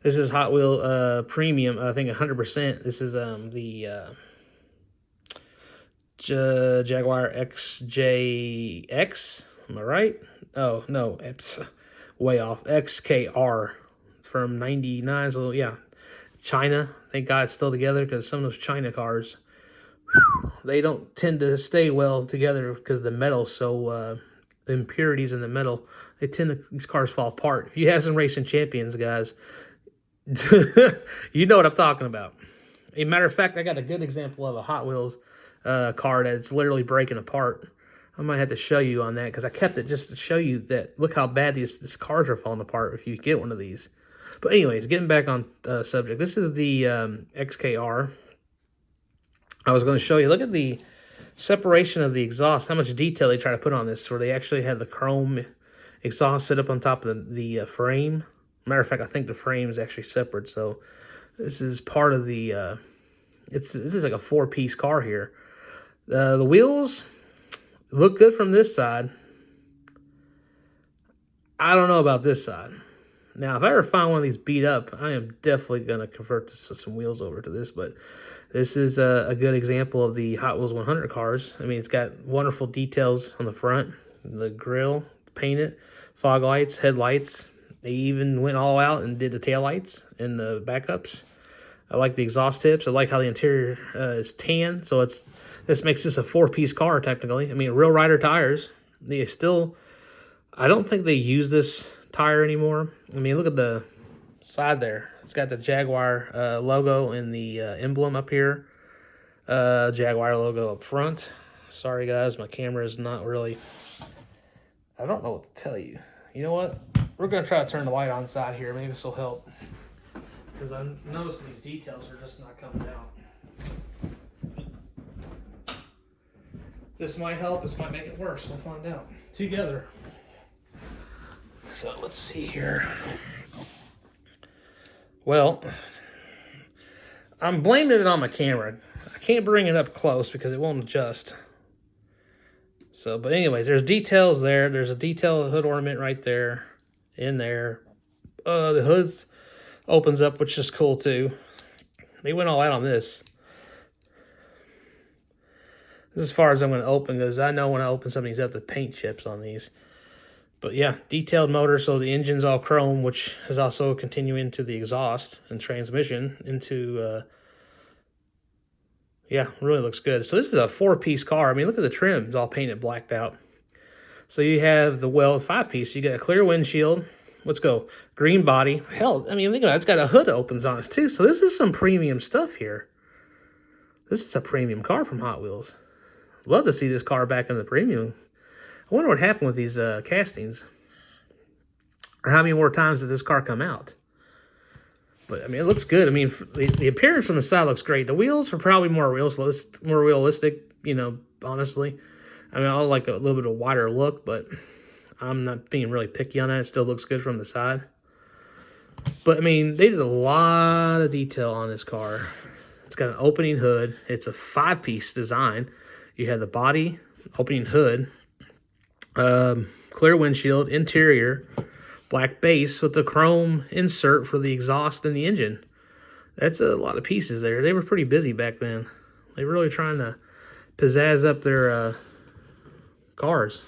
This is Hot Wheel Premium, I think 100%. This is the Jaguar XJX. Am I right? Oh, no, it's way off. XKR from 99. So, yeah, China. Thank God it's still together, because some of those China cars, they don't tend to stay well together because the metal, so the impurities in the metal, these cars fall apart. If you have some racing champions, guys, you know what I'm talking about. As a matter of fact, I got a good example of a Hot Wheels car that's literally breaking apart. I might have to show you on that because I kept it just to show you that look how bad these cars are falling apart if you get one of these. But anyways, getting back on subject, this is the XKR. I was going to show you, look at the separation of the exhaust, how much detail they try to put on this, where they actually have the chrome exhaust set up on top of the frame. Matter of fact, I think the frame is actually separate, so this is part of the, this is like a 4-piece car here. The wheels look good from this side. I don't know about this side. Now, if I ever find one of these beat up, I am definitely going to convert some wheels over to this, but this is a good example of the Hot Wheels 100 cars. I mean, it's got wonderful details on the front, the grille, painted, fog lights, headlights. They even went all out and did the taillights and the backups. I like the exhaust tips. I like how the interior is tan, so this makes this a 4-piece car technically. I mean, real rider tires. They still, I don't think they use this tire anymore. I mean, look at the side there. It's got the Jaguar logo and the emblem up here. Jaguar logo up front. Sorry guys, my camera is not really, I don't know what to tell you. You know what? We're going to try to turn the light on side here. Maybe this will help. Because I'm noticing these details are just not coming out. This might help. This might make it worse. We'll find out together. So let's see here. Well, I'm blaming it on my camera. I can't bring it up close because it won't adjust. So, but anyways, there's details there. There's a detail hood ornament right there, in there. The hood opens up, which is cool too. They went all out on this. This is as far as I'm going to open, because I know when I open some of these up, the paint chips on these. But yeah, detailed motor, so the engine's all chrome, which is also continuing to the exhaust and transmission into, yeah, really looks good. So this is a 4-piece car. I mean, look at the trim. It's all painted blacked out. So you have the 5-piece. You got a clear windshield. Let's go. Green body. Hell, I mean, look at that. It's got a hood that opens on it too. So this is some premium stuff here. This is a premium car from Hot Wheels. Love to see this car back in the premium. I wonder what happened with these castings. Or how many more times did this car come out? But, I mean, it looks good. I mean, the appearance from the side looks great. The wheels are probably more realistic, you know, honestly. I mean, I like a little bit of a wider look, but I'm not being really picky on that. It still looks good from the side. But, I mean, they did a lot of detail on this car. It's got an opening hood. It's a 5-piece design. You have the body, opening hood, clear windshield, interior, black base with the chrome insert for the exhaust and the engine. That's a lot of pieces there. They were pretty busy back then. They were really trying to pizzazz up their cars.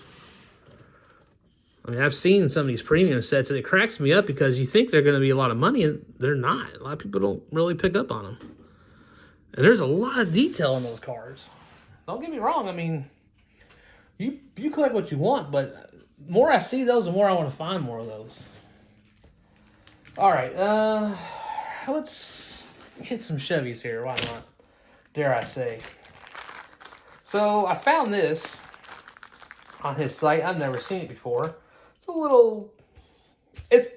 I mean, I've seen some of these premium sets, and it cracks me up because you think they're going to be a lot of money, and they're not. A lot of people don't really pick up on them. And there's a lot of detail in those cars. Don't get me wrong. I mean, you collect what you want, but the more I see those, the more I want to find more of those. All right, let's hit some Chevys here. Why not? Dare I say. So I found this on his site. I've never seen it before. It's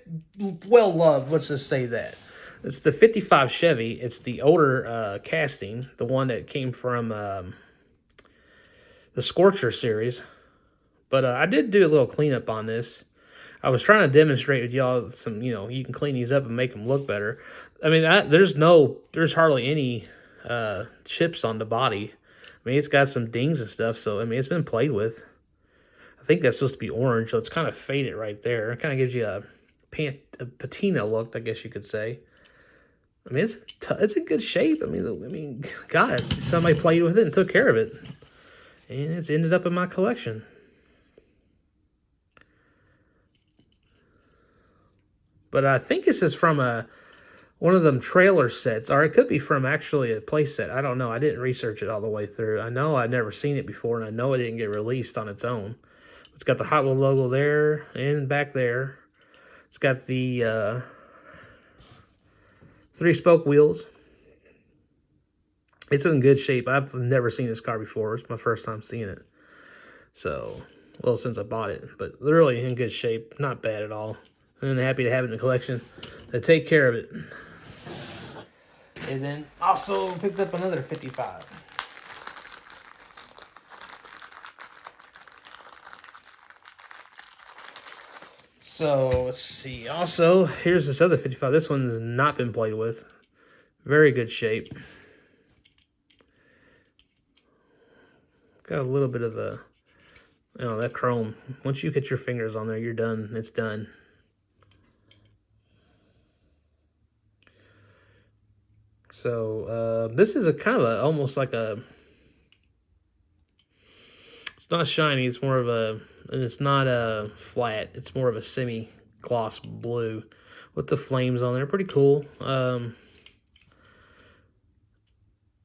well loved. Let's just say that. It's the 55 Chevy. It's the older casting, the one that came from the Scorcher series. But I did do a little cleanup on this. I was trying to demonstrate with y'all some, you know, you can clean these up and make them look better. I mean, there's hardly any chips on the body. I mean, it's got some dings and stuff, so, I mean, it's been played with. I think that's supposed to be orange, so it's kind of faded right there. It kind of gives you a patina look, I guess you could say. I mean, it's in good shape. I mean, God, somebody played with it and took care of it. And it's ended up in my collection. But I think this is from one of them trailer sets, or it could be from actually a play set. I don't know. I didn't research it all the way through. I know I'd never seen it before, and I know it didn't get released on its own. It's got the Hot Wheels logo there and back there. It's got the 3-spoke wheels. It's in good shape. I've never seen this car before. It's my first time seeing it. So, well, since I bought it, but they're really in good shape. Not bad at all. I'm happy to have it in the collection. To take care of it. And then also picked up another 55. So let's see. Also, here's this other 55. This one has not been played with. Very good shape. Got a little bit of a, you know, that chrome. Once you get your fingers on there, you're done. It's done. So this is a kind of a, almost like a, it's not shiny. It's more of a, and it's not a flat. It's more of a semi-gloss blue with the flames on there. Pretty cool.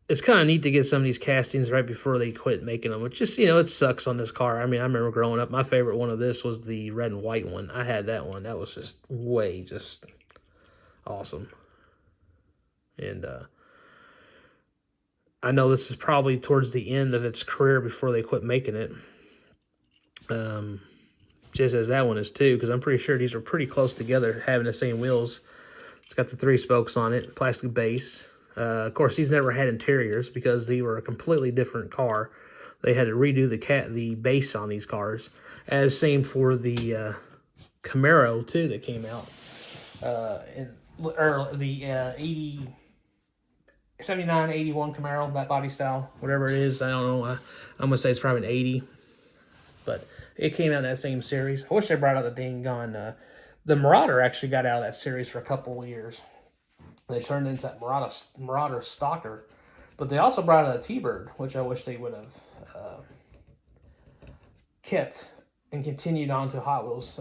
It's kind of neat to get some of these castings right before they quit making them, which just, you know, it sucks on this car. I mean, I remember growing up, my favorite one of this was the red and white one. I had that one. That was just just awesome. And I know this is probably towards the end of its career before they quit making it. Just as that one is too, because I'm pretty sure these are pretty close together, having the same wheels. It's got the 3 spokes on it, plastic base. Of course, these never had interiors because they were a completely different car. They had to redo the base on these cars. As same for the Camaro too that came out or the 79, 81 Camaro, that body style, whatever it is. I don't know. I'm gonna say it's probably an 80, but it came out in that same series. I wish they brought out the dang gun. The Marauder actually got out of that series for a couple of years. They turned into that Marauder Stalker. But they also brought out a T-Bird, which I wish they would have kept and continued on to Hot Wheels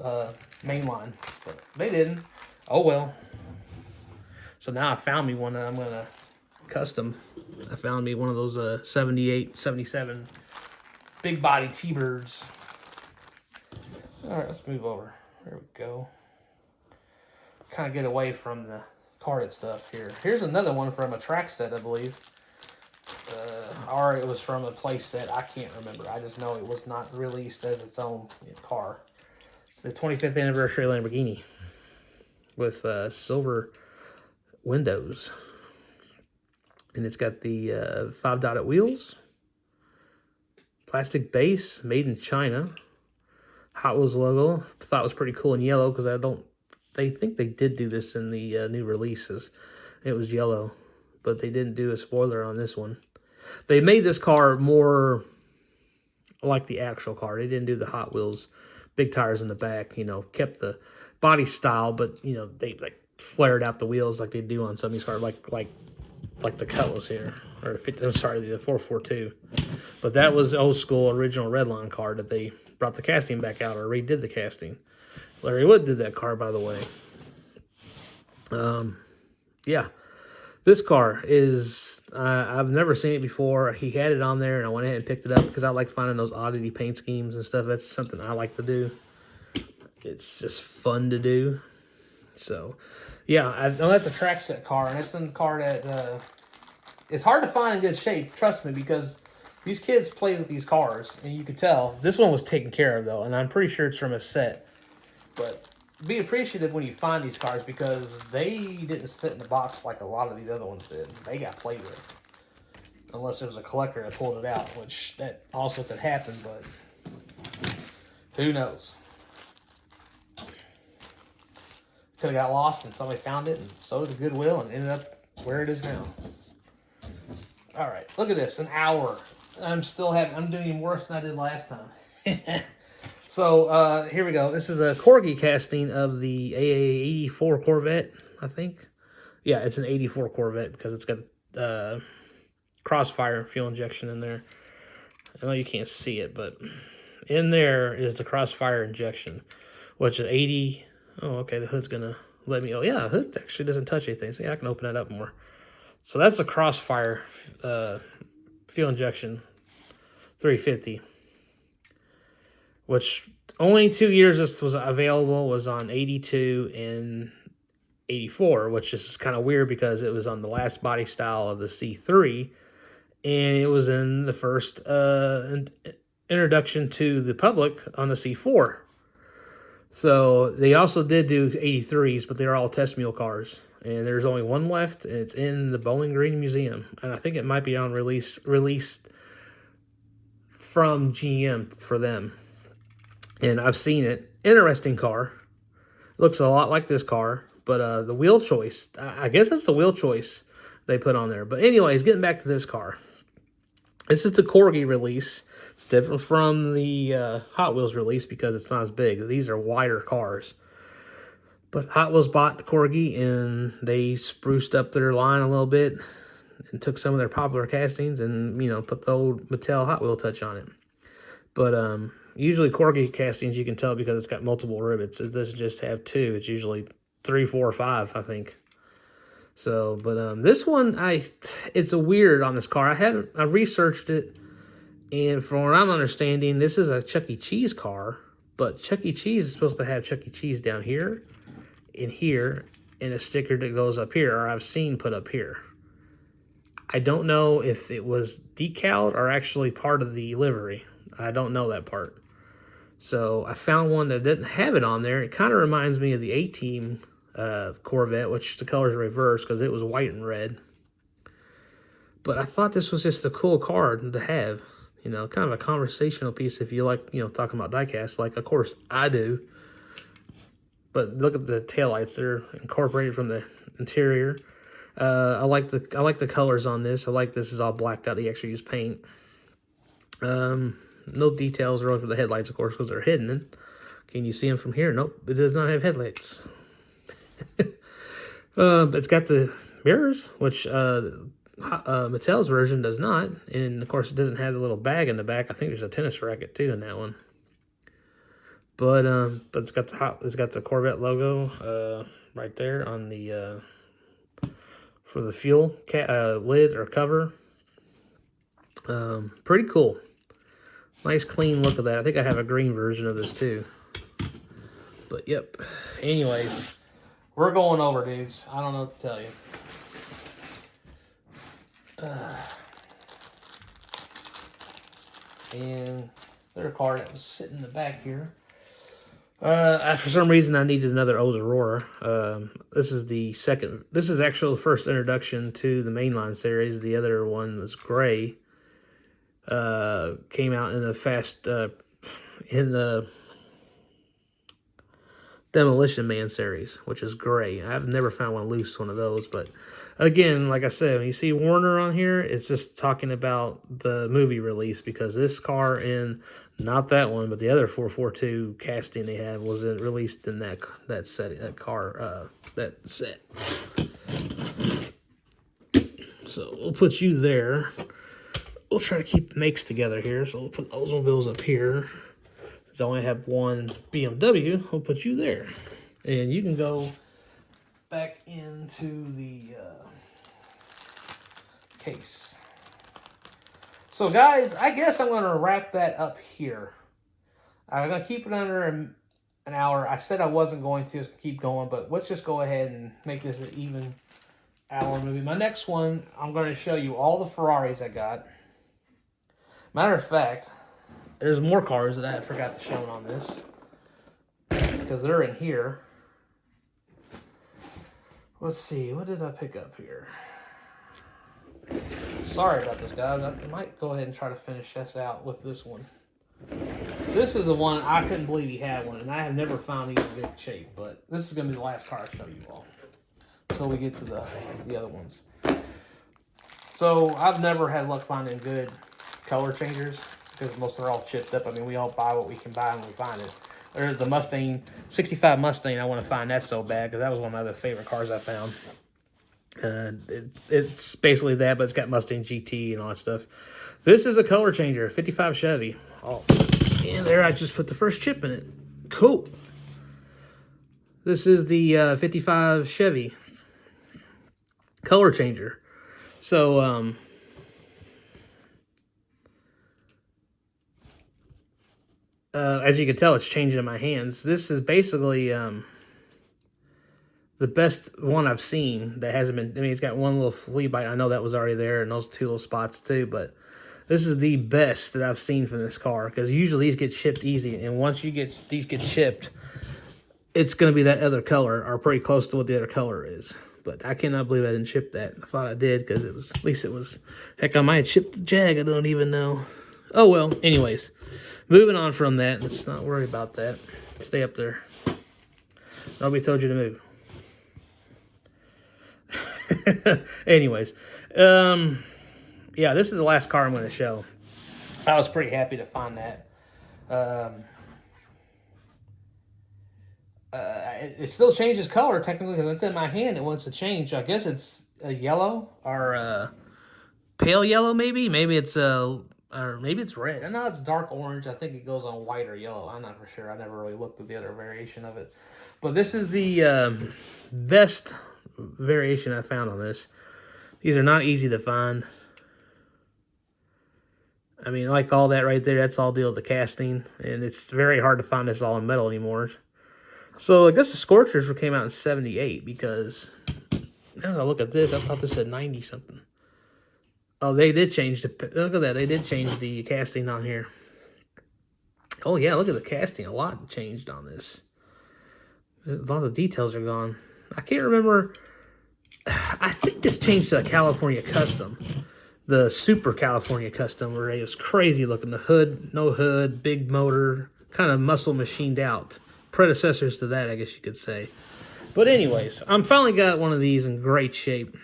mainline. But they didn't. Oh, well. So now I found me one that I'm going to custom. I found me one of those 78, 77 big body T-Birds. All right, let's move over. There we go. Kind of get away from the carded stuff here. Here's another one from a track set, I believe. Or it was from a play set. I can't remember. I just know it was not released as its own car. It's the 25th anniversary Lamborghini with silver windows. And it's got the 5 dotted wheels. Plastic base, made in China. Hot Wheels logo. Thought it was pretty cool in yellow because they think they did do this in the new releases. It was yellow, but they didn't do a spoiler on this one. They made this car more like the actual car. They didn't do the Hot Wheels, big tires in the back, you know, kept the body style, but, you know, they like flared out the wheels like they do on some of these cars, like the Cutlass here, or I'm sorry, the 442. But that was old school original Redline car that they brought the casting back out or redid the casting. Larry Wood did that car, by the way. Yeah, this car is, I've never seen it before. He had it on there, and I went ahead and picked it up because I like finding those oddity paint schemes and stuff. That's something I like to do. It's just fun to do. So, yeah, I know that's a track set car, and it's in the car that it's hard to find in good shape, trust me, because these kids played with these cars, and you could tell. This one was taken care of, though, and I'm pretty sure it's from a set. But be appreciative when you find these cars because they didn't sit in the box like a lot of these other ones did. They got played with. Unless there was a collector that pulled it out, which that also could happen, but who knows. Could have got lost and somebody found it and sold it to Goodwill and ended up where it is now. All right, look at this, an hour. I'm doing worse than I did last time. So, here we go. This is a Corgi casting of the AA84 Corvette, I think. Yeah, it's an 84 Corvette because it's got Crossfire fuel injection in there. I know you can't see it, but in there is the Crossfire injection, which is 80. Oh, okay, the hood's going to let me. Oh, yeah, the hood actually doesn't touch anything. So, yeah, I can open that up more. So, that's a Crossfire fuel injection 350. Which only 2 years this was available was on 82 and 84, which is kind of weird because it was on the last body style of the C3, and it was in the first introduction to the public on the C4. So they also did do 83s, but they're all test mule cars. And there's only one left, and it's in the Bowling Green Museum. And I think it might be on released from GM for them. And I've seen it. Interesting car. Looks a lot like this car. But the wheel choice, I guess that's the wheel choice they put on there. But anyways, getting back to this car. This is the Corgi release. It's different from the Hot Wheels release because it's not as big. These are wider cars. But Hot Wheels bought the Corgi and they spruced up their line a little bit and took some of their popular castings and, you know, put the old Mattel Hot Wheel touch on it. But usually Corgi castings, you can tell because it's got multiple rivets. It doesn't just have two. It's usually 3, 4, or 5, I think. So, but this one, it's a weird on this car. I researched it, and from what I'm understanding, this is a Chuck E. Cheese car, but Chuck E. Cheese is supposed to have Chuck E. Cheese down here, and here, and a sticker that goes up here, or I've seen put up here. I don't know if it was decaled or actually part of the livery. I don't know that part. So I found one that didn't have it on there. It kind of reminds me of the A-Team Corvette, which the colors are reversed because it was white and red. But I thought this was just a cool car to have, you know, kind of a conversational piece if you like, you know, talking about diecast, like of course I do. But look at the taillights; they're incorporated from the interior. I like the colors on this. I like this is all blacked out. They actually use paint. No details really for the headlights, of course, because they're hidden. Can you see them from here? Nope, it does not have headlights. But it's got the mirrors, which Mattel's version does not, and of course it doesn't have the little bag in the back. I think there's a tennis racket too in that one. But it's got the Corvette logo right there on the for the fuel lid or cover. Pretty cool. Nice clean look of that. I think I have a green version of this too. But yep. Anyways, we're going over, dudes. I don't know what to tell you. And there's a car that was sitting in the back here. For some reason, I needed another O's Aurora. This is the second. This is actually the first introduction to the mainline series. The other one was gray. Came out in the in the Demolition Man series, which is gray. I've never found one loose, one of those. But again, like I said, when you see Warner on here, it's just talking about the movie release because this car in, not that one, but the other 442 casting they have was released in that set. So we'll put you there. We'll try to keep makes together here, so we'll put Oldsmobiles up here. Since I only have one BMW, we'll put you there. And you can go back into the case. So guys, I guess I'm going to wrap that up here. I'm going to keep it under an hour. I said I wasn't going to just keep going, but let's just go ahead and make this an even hour movie. My next one, I'm going to show you all the Ferraris I got. Matter of fact, there's more cars that I forgot to show on this because they're in here. Let's see, what did I pick up here? Sorry about this, guys. I might go ahead and try to finish this out with this one. This is the one I couldn't believe he had one, and I have never found these in good shape. But this is going to be the last car I show you all until we get to the other ones. So I've never had luck finding good color changers because most are all chipped up. I mean, we all buy what we can buy when we find it. There's the Mustang, 65 Mustang. I want to find that so bad because that was one of my other favorite cars I found. It's basically that, but it's got Mustang GT and all that stuff. This is a color changer, 55 Chevy. Oh, and there I just put the first chip in it. Cool. This is the 55 Chevy color changer. So, as you can tell, it's changing in my hands. This is basically the best one I've seen that hasn't been. I mean, it's got one little flea bite. I know that was already there, and those two little spots too. But This is the best that I've seen from this car, because usually these get shipped easy, and once these get shipped, it's going to be that other color, or pretty close to what the other color is. But I cannot believe I didn't ship that. I thought I did, because at least it was, heck, I might have shipped the Jag, I don't even know. Oh well, anyways, moving on from that, let's not worry about that. Stay up there. Nobody told you to move. Anyways, yeah, this is the last car I'm going to show. I was pretty happy to find that. It still changes color technically, because it's in my hand. It wants to change. I guess it's a yellow, or pale yellow, maybe. Maybe it's or maybe it's red. I know it's dark orange. I think it goes on white or yellow. I'm not for sure. I never really looked at the other variation of it. But this is the best variation I found on this. These are not easy to find. I mean, like all that right there, that's all deal with the casting, and it's very hard to find this all in metal anymore. So I guess the Scorchers came out in '78, because now that I look at this, I thought this said 90 something. Oh, they did change the, look at that, they did change the casting on here. Oh yeah, look at the casting, a lot changed on this. A lot of the details are gone. I can't remember. I think this changed to a California Custom. The Super California Custom, where it was crazy looking. The hood, no hood, big motor, kind of muscle machined out. Predecessors to that, I guess you could say. But anyways, I'm finally got one of these in great shape.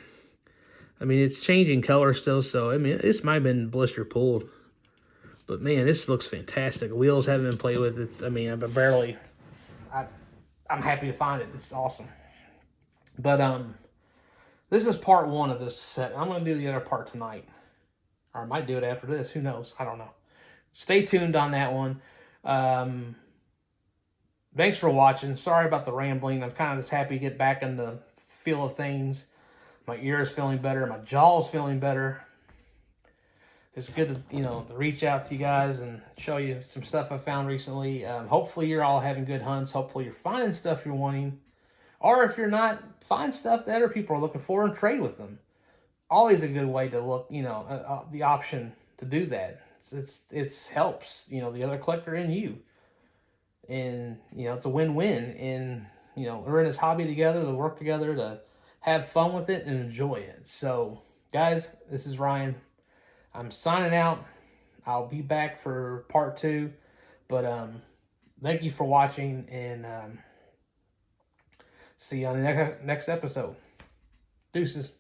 I mean, it's changing color still, so I mean, this might have been blister pulled. But man, this looks fantastic. Wheels haven't been played with. It's, I mean, I've barely. I'm happy to find it. It's awesome. But this is part 1 of this set. I'm going to do the other part tonight. Or I might do it after this. Who knows? I don't know. Stay tuned on that one. Thanks for watching. Sorry about the rambling. I'm kind of just happy to get back in the feel of things. My ears feeling better. My jaw's feeling better. It's good to, to reach out to you guys and show you some stuff I found recently. Hopefully you're all having good hunts. Hopefully you're finding stuff you're wanting. Or if you're not, find stuff that other people are looking for and trade with them. Always a good way to look, the option to do that. It's helps, the other collector and you. And, it's a win-win. And, we're in this hobby together, to work together, to have fun with it and enjoy it. So, guys, this is Ryan. I'm signing out. I'll be back for part 2. But thank you for watching, and see you on the next episode. Deuces.